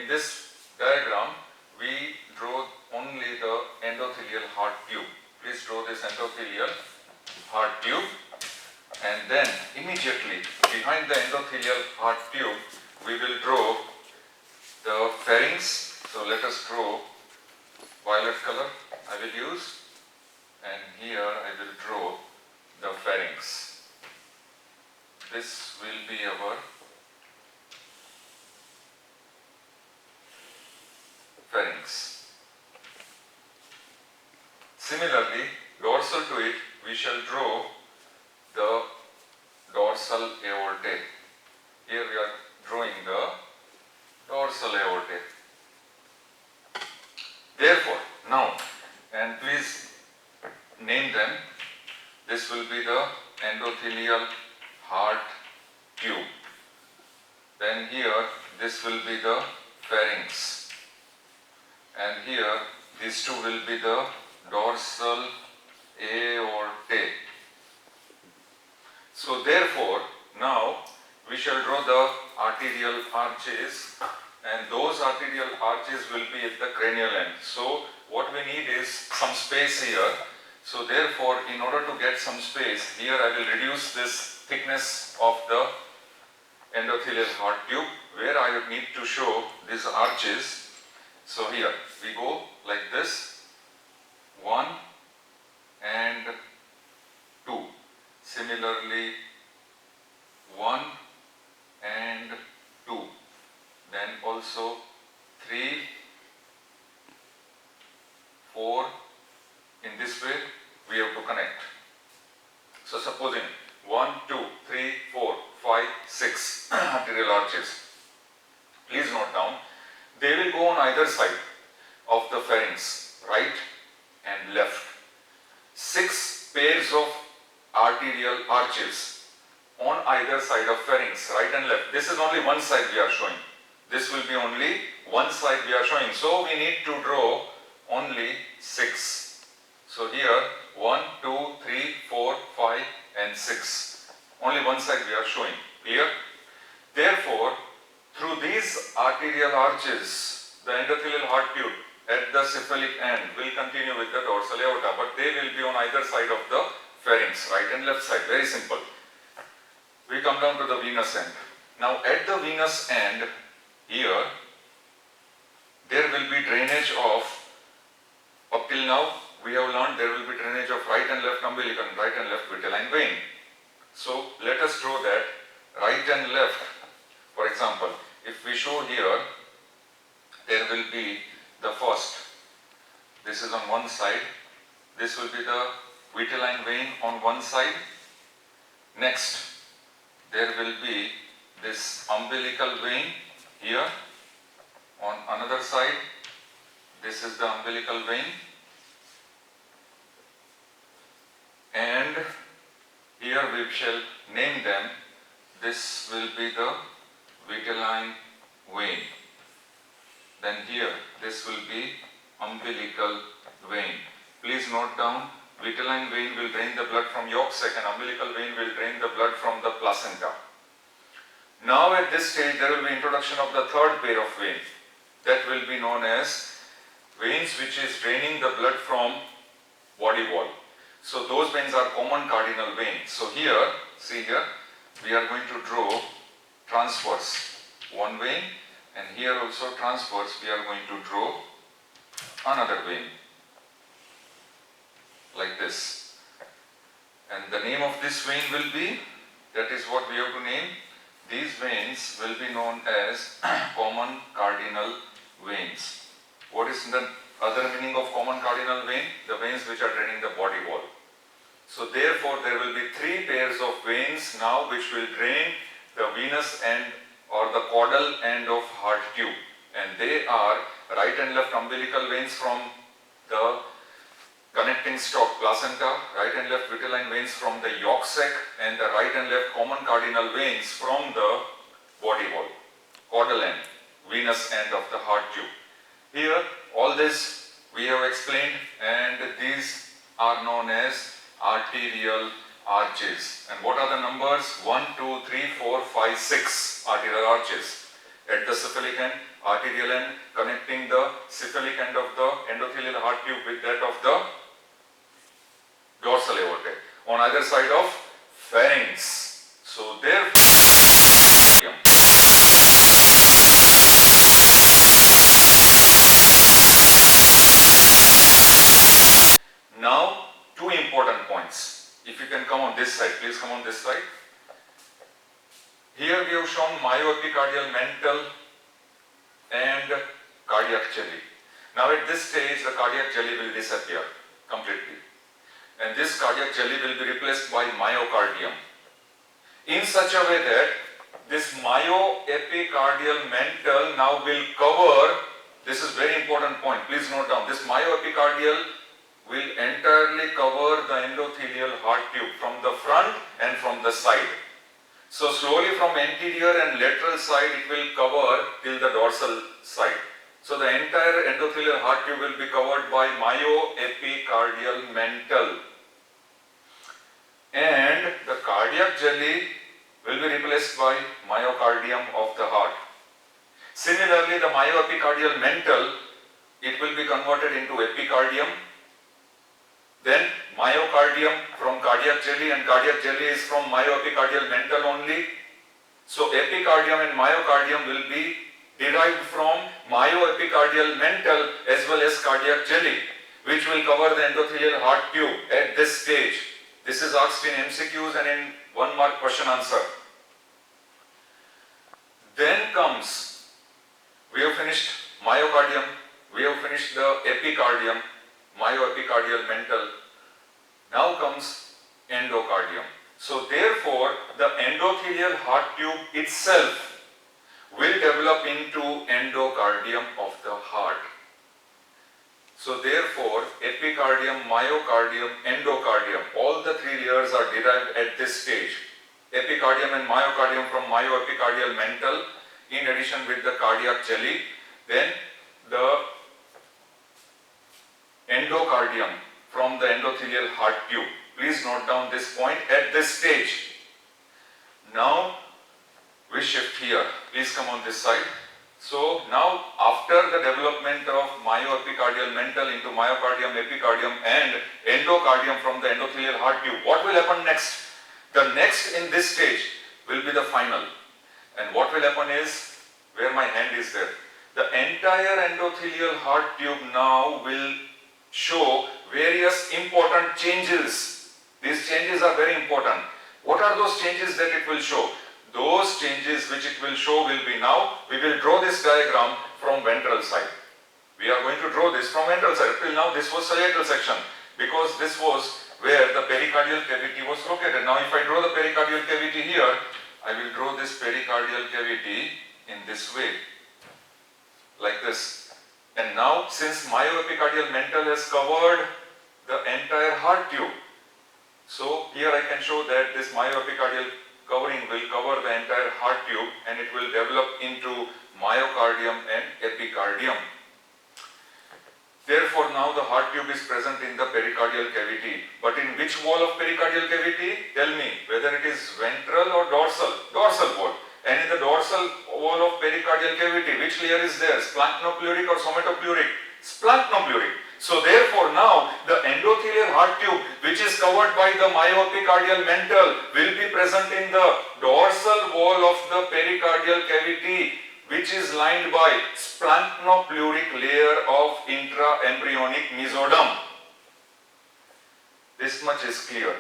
in this diagram, we draw only the endothelial heart tube. Please draw this endothelial heart tube, and then immediately behind the endothelial heart tube, we will draw the pharynx. So let us draw violet color I will use, and here I will draw the pharynx. This will be our pharynx. Similarly, dorsal to it, we shall draw the dorsal aorta. Here we are drawing the dorsal aorta. Therefore, now, and please name them, this will be the endothelial heart tube. Then here, this will be the pharynx. And here, these two will be the dorsal aorta. So therefore, now we shall draw the arterial arches, and those arterial arches will be at the cranial end. So what we need is some space here. So therefore, in order to get some space, here I will reduce this thickness of the endothelial heart tube, where I would need to show these arches. So here we go like this, 1 and 2. Similarly, 1 and 2. Then also 3, 4. In this way we have to connect. So supposing 1, 2, 3, 4, 5, 6 arterial arches. Please note down, they will go on either side of the pharynx, right and left. 6 pairs of arterial arches on either side of pharynx, right and left. This is only one side we are showing. This will be only one side we are showing. So we need to draw only 6. So here 1, 2, 3, 4, 5 and 6. Only one side we are showing. Clear? Therefore, through these arterial arches, the endothelial heart tube at the cephalic end will continue with the dorsal aorta, but they will be on either side of the pharynx, right and left side. Very simple. We come down to the venous end. Now at the venous end, here, there will be drainage of, up till now, we have learned there will be drainage of right and left umbilical and right and left vitelline vein. So let us draw that right and left. For example, if we show here, there will be the first, this is on one side, this will be the vitelline vein on one side. Next, there will be this umbilical vein here on another side. This is the umbilical vein, and here we shall name them. This will be the vitelline vein. Then here this will be umbilical vein. Please note down, vitelline vein will drain the blood from yolk sac and umbilical vein will drain the blood from the placenta. Now at this stage there will be introduction of the third pair of veins. That will be known as veins which is draining the blood from body wall. So those veins are common cardinal veins. So here, see here, we are going to draw transverse one vein, and here also transverse we are going to draw another vein like this. And the name of this vein will be, that is what we have to name, these veins will be known as common cardinal veins. What is the other meaning of common cardinal vein? The veins which are draining the body wall. So therefore there will be 3 pairs of veins now which will drain the venous end or the caudal end of heart tube, and they are right and left umbilical veins from the connecting stalk placenta, right and left vitelline veins from the yolk sac, and the right and left common cardinal veins from the body wall, caudal end, venous end of the heart tube. Here all this we have explained, and these are known as arterial arches. And what are the numbers? 1, 2, 3, 4, 5, 6 arterial arches. at the cephalic end, arterial end connecting the cephalic end of the endothelial heart tube with that of the dorsal aorta on either side of pharynx. So therefore, now two important points. If you can come on this side, please come on this side. Here we have shown myoepicardial mantle and cardiac jelly. Now at this stage the cardiac jelly will disappear completely and this cardiac jelly will be replaced by myocardium in such a way that this myoepicardial mantle now will cover, this is very important point, please note down, this myoepicardial will entirely cover the endothelial heart tube from the front and from the side. So slowly from anterior and lateral side it will cover till the dorsal side. So the entire endothelial heart tube will be covered by myoepicardial mantle and the cardiac jelly will be replaced by myocardium of the heart. Similarly, the myoepicardial mantle, it will be converted into epicardium, then myocardium from cardiac jelly, and cardiac jelly is from myoepicardial mantle only. So epicardium and myocardium will be derived from myoepicardial mantle as well as cardiac jelly, which will cover the endothelial heart tube at this stage. This is asked in MCQs and in 1 mark question answer. Then comes, we have finished myocardium, we have finished the epicardium, myoepicardial mantle. Now comes endocardium. So therefore, the endothelial heart tube itself will develop into endocardium of the heart. So therefore, epicardium, myocardium, endocardium, all the three layers are derived at this stage. Epicardium and myocardium from myoepicardial mantle in addition with the cardiac jelly. Then the endocardium from the endothelial heart tube. Please note down this point at this stage. Now we shift here. Please come on this side. So now after the development of myoepicardial mantle into myocardium, epicardium and endocardium from the endothelial heart tube, what will happen next? The next in this stage will be the final. And what will happen is, where my hand is there, the entire endothelial heart tube now will show various important changes. These changes are very important. What are those changes that it will show? Those changes which it will show will be now, we will draw this diagram from ventral side. We are going to draw this from ventral side. Till now this was sagittal section because this was where the pericardial cavity was located. Now if I draw the pericardial cavity here, I will draw this pericardial cavity in this way, like this. And now since myoepicardial mantle has covered the entire heart tube, so here I can show that this myoepicardial covering will cover the entire heart tube and it will develop into myocardium and epicardium. Therefore now the heart tube is present in the pericardial cavity. But in which wall of pericardial cavity? Tell me whether it is ventral or dorsal. Dorsal wall. And in the dorsal wall of pericardial cavity, which layer is there? Splanchnopleuric or somatopleuric? Splanchnopleuric. So therefore now the endothelial heart tube which is covered by the myoepicardial mantle will be present in the dorsal wall of the pericardial cavity, which is lined by splanchnopleuric layer of intraembryonic mesoderm. This much is clear.